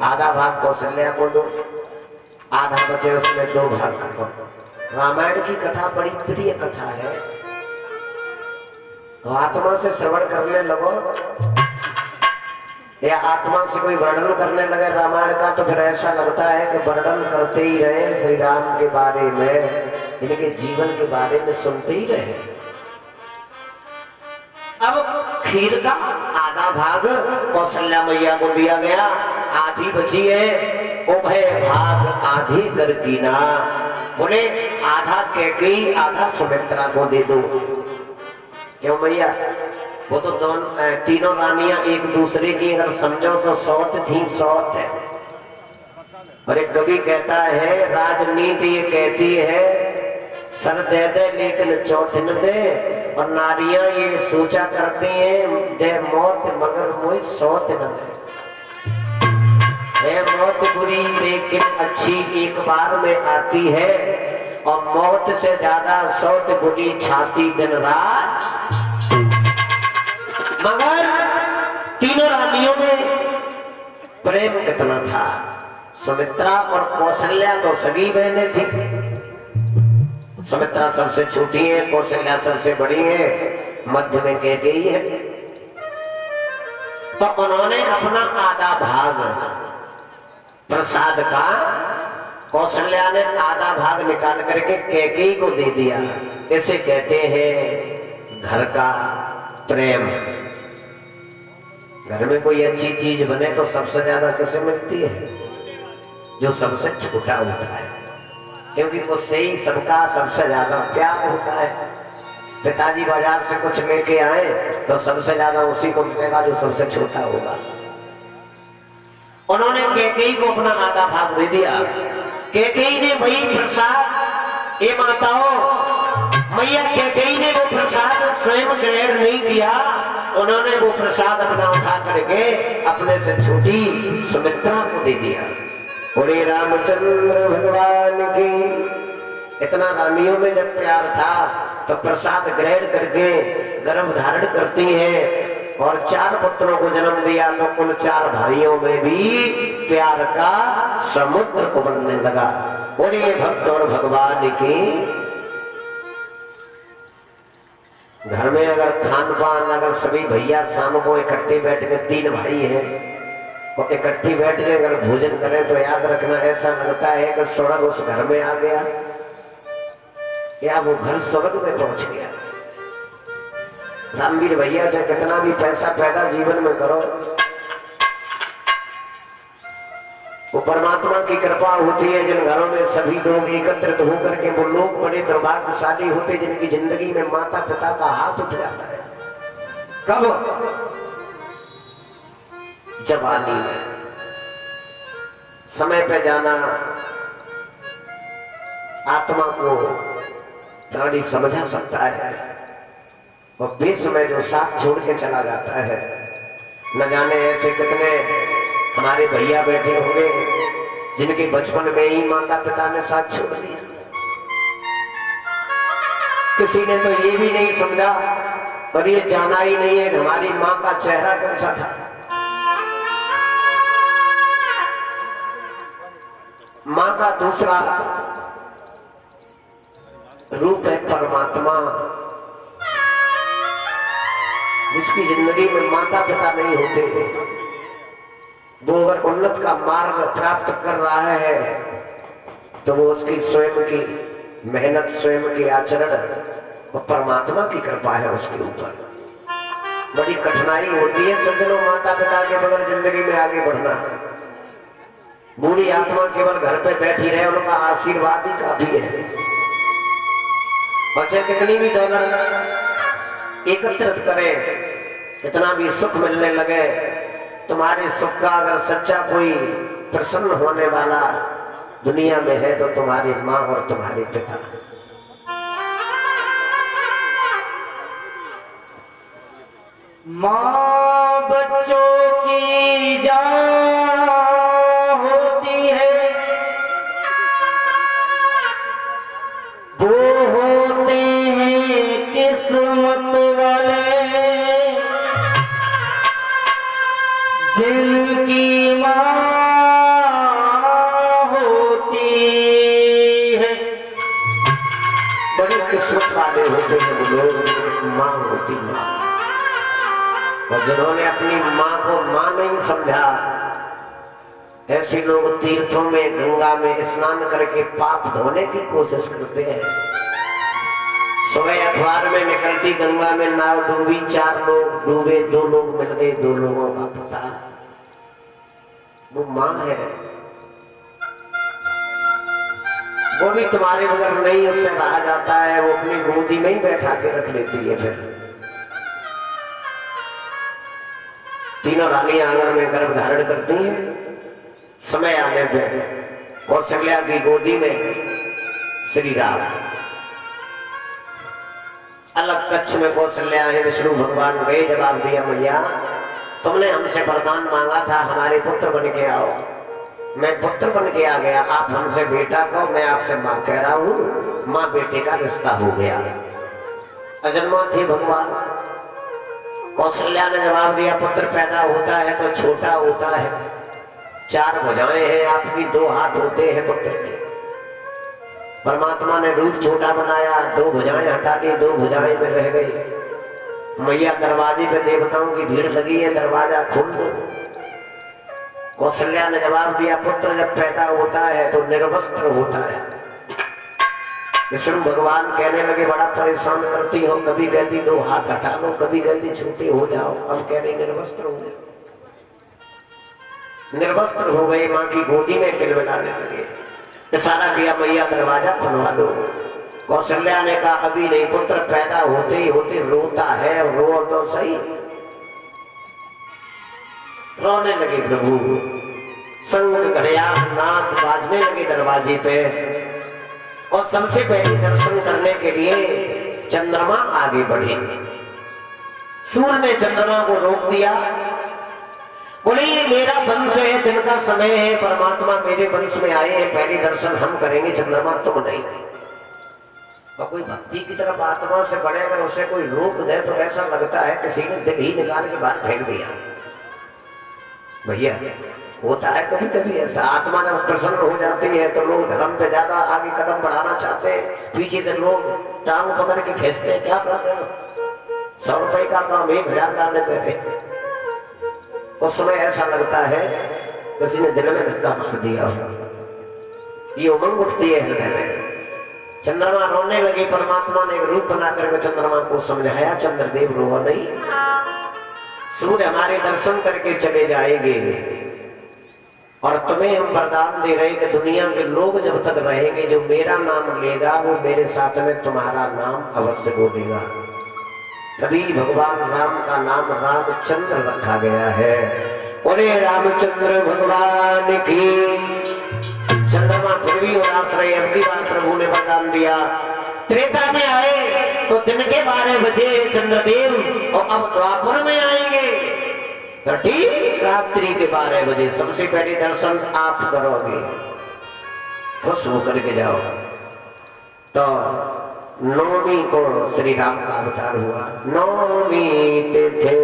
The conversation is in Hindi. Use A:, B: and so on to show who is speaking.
A: आधा भाग कौशल्या को दो, आधा बचे उसमें 2 भाग करो। रामायण की कथा बड़ी प्रिय कथा है, तो आत्मा से श्रवण करने लगो या आत्मा से कोई वर्णन करने लगे रामायण का, तो फिर ऐसा लगता है कि वर्णन करते ही रहे श्री राम के बारे में, इनके जीवन के बारे में सुनते ही रहे। अब खीर का आधा भाग कौशल्या मैया को दिया गया, आधी बची है, उभय भाग आधे कर कीना। बोले आधा कैकेयी आधा सुमित्रा को दे दो। क्यों भैया, वो तो तीनों रानियां एक दूसरे की अगर समझो तो सौत थी, सौत है। और एक कवि कहता है राजनीति ये कहती है सर दे दे लेकिन चौथ न दे, और नारियां ये सोचा करती हैं दे मौत मगर कोई सौत न दे। है मौत बुरी लेकिन अच्छी एक बार में आती है, और मौत से ज्यादा सौत बुरी छाती दिन रात। मगर तीनों रानियों में प्रेम कितना था। सुमित्रा और कौशल्या तो सगी बहनें थी। सुमित्रा सबसे छोटी है, कौशल्या सबसे बड़ी है, मध्य में कैकेयी है। तो उन्होंने अपना आधा भाग प्रसाद का, कौशल्या ने आधा भाग निकाल करके कैकेयी को दे दिया। इसे कहते हैं घर का प्रेम। घर में कोई अच्छी चीज बने तो सबसे ज्यादा किसे मिलती है? जो सबसे छोटा होता है, क्योंकि उससे ही सबका सबसे ज्यादा प्यार होता है। पिताजी बाजार से कुछ लेके आए तो सबसे ज्यादा उसी को मिलेगा जो सबसे छोटा होगा। उन्होंने कैकेयी को अपना आधा भाग दे दिया। कैकेयी ने वही प्रसाद, ये माताओं, मैया कैकेयी ने वो प्रसाद स्वयं ग्रहण नहीं किया, उन्होंने वो प्रसाद अपना उठा करके अपने से छोटी सुमित्रा को दे दिया। बोले रामचंद्र भगवान की। इतना रानियों में जब प्यार था तो प्रसाद ग्रहण करके गर्भ धारण करती हैं, और 4 पुत्रों को जन्म दिया, तो उन 4 भाइयों में भी प्यार का समुद्र उमड़ने लगा। बोले भक्त और भगवान की। घर में अगर खान पान, अगर सभी भैया शाम को इकट्ठे बैठ के, 3 भाई हैं, और इकट्ठी बैठ के अगर भोजन करें तो याद रखना ऐसा लगता है कि स्वर्ग उस घर में आ गया, या वो घर स्वर्ग में पहुंच गया। रामवीर भैया चाहे कितना भी पैसा पैदा जीवन में करो, वो परमात्मा की कृपा होती है। जिन घरों में सभी लोग एकत्रित होकर के, वो लोग बड़े दुर्भाग्यशाली होते जिनकी जिंदगी में माता पिता का हाथ उठ जाता है। कब? जवानी में। समय पे जाना आत्मा को प्राणी समझा सकता है, और बेसमय जो साथ छोड़ के चला जाता है, न जाने ऐसे कितने हमारे भैया बैठे होंगे जिनके बचपन में ही माता पिता ने साथ छोड़ दिया। किसी ने तो ये भी नहीं समझा और ये जाना ही नहीं है हमारी माँ का चेहरा कैसा था। माँ का दूसरा रूप है परमात्मा, जिसकी जिंदगी में माता पिता नहीं होते। वो अगर उन्नत का मार्ग प्राप्त कर रहा है तो वो उसकी स्वयं की मेहनत, स्वयं की आचरण, वो परमात्मा की कृपा है उसके ऊपर। बड़ी कठिनाई होती है सज्जनों माता पिता के बगैर जिंदगी में आगे बढ़ना। बूढ़ी आत्मा केवल घर पे बैठी रहे, उनका आशीर्वाद ही काफी है। और चाहे कितनी भी दौलत एकत्रित करे, कितना भी सुख मिलने लगे, तुम्हारे सुख का अगर सच्चा कोई प्रसन्न होने वाला दुनिया में है तो तुम्हारी माँ और तुम्हारे पिता।
B: माँ बच्चों की जान होती है, वो होते हैं किस्मत वाले, जिनकी माँ
A: मां होती मां। और जिन्होंने अपनी मां को मां नहीं समझा, ऐसे लोग तीर्थों में गंगा में स्नान करके पाप धोने की कोशिश करते हैं। सुबह अखबार में निकलती गंगा में नाव डूबी, 4 लोग डूबे, 2 लोग मिल गए, 2 लोगों का पता। वो मां है, वो भी तुम्हारे बगैर नहीं उससे रहा जाता है, वो अपनी गोदी में ही बैठा के रख लेती है। फिर तीनों रानियां आंगन में गर्भ धारण करती हैं। समय आने पे कौशल्या की गोदी में श्री राम, अलग कक्ष में कौशल्या है। विष्णु भगवान गए, जवाब दिया, मैया तुमने हमसे वरदान मांगा था हमारे पुत्र बन के आओ, मैं पुत्र बन के आ गया। आप हमसे बेटा कहो, मैं आपसे मां कह रहा हूं। मां बेटे का रिश्ता हो गया। अजन्मा थे भगवान। कौशल्या ने जवाब दिया, पुत्र पैदा होता है तो छोटा होता है, 4 भुजाएं हैं आपकी, 2 हाथ होते हैं पुत्र के। परमात्मा ने रूप छोटा बनाया, 2 भुजाएं हटा दी, 2 भुजाएं में रह गई। मैया दरवाजे पे देवताओं की भीड़ लगी है, दरवाजा खोल दो। कौशल्या ने जवाब दिया, पुत्र जब पैदा होता है तो निर्वस्त्र होता है। विष्णु भगवान कहने लगे, बड़ा परेशान करती हो, कभी कहती 2 हाथ हटा लो, कभी कहती छोटे हो जाओ, अब कह रही निर्वस्त्र हो जाओ। निर्वस्त्र हो गई, मां की गोदी में किलबिलाने लगे। इशारा किया, मैया दरवाजा खुलवा दो। कौशल्या ने कहा, अभी नहीं, पुत्र पैदा होते ही होते रोता है, रो तो सही। रोने लगे प्रभु, संग घड़ियाल नाद बाजने लगे दरवाजे पे। और सबसे पहले दर्शन करने के लिए चंद्रमा आगे बढ़े। सूर्य ने चंद्रमा को रोक दिया, बोले ये मेरा वंश है, दिन का समय है, परमात्मा मेरे वंश में आए हैं, पहले दर्शन हम करेंगे, चंद्रमा तुम नहीं। और कोई भक्ति की तरफ आत्मा से बढ़े, अगर उसे कोई रोक दे तो ऐसा लगता है किसी ने दिल ही निकाल के बाहर फेंक दिया। भैया होता है कभी कभी ऐसा, आत्मा जब प्रसन्न हो जाती है तो लोग धर्म पे ज्यादा आगे कदम बढ़ाना चाहते हैं, पीछे से लोग टांग पकड़ के खींचते हैं, क्या कर रहे हो, 100 रुपए का काम 1000 डालने देते। उस समय ऐसा लगता है किसी ने दिल में धक्का मार दिया, ये उमंग उठती है हृदय में। चंद्रमा रोने लगी, परमात्मा ने एक रूप बना करके चंद्रमा को समझाया, चंद्रदेव रो नहीं, सूर्य हमारे दर्शन करके चले जाएंगे और तुम्हें हम वरदान दे रहे कि दुनिया के लोग जब तक रहेंगे, जो मेरा नाम लेगा वो मेरे साथ में तुम्हारा नाम अवश्य बोलेगा। तभी भगवान राम का नाम रामचंद्र रखा गया है। बोले रामचंद्र भगवान की। चंद्रमा पृथ्वी और आश्रय, अगली बार प्रभु ने वरदान दिया। त्रेता में आए तो दिन के 12 बजे चंद्रदेव, और अब द्वापर में आएंगे तो ठीक रात्रि के 12 बजे। सबसे पहले दर्शन आप करोगे, खुश होकर के जाओ। तो 9वीं को श्री राम का अवतार हुआ। 9वीं तिथि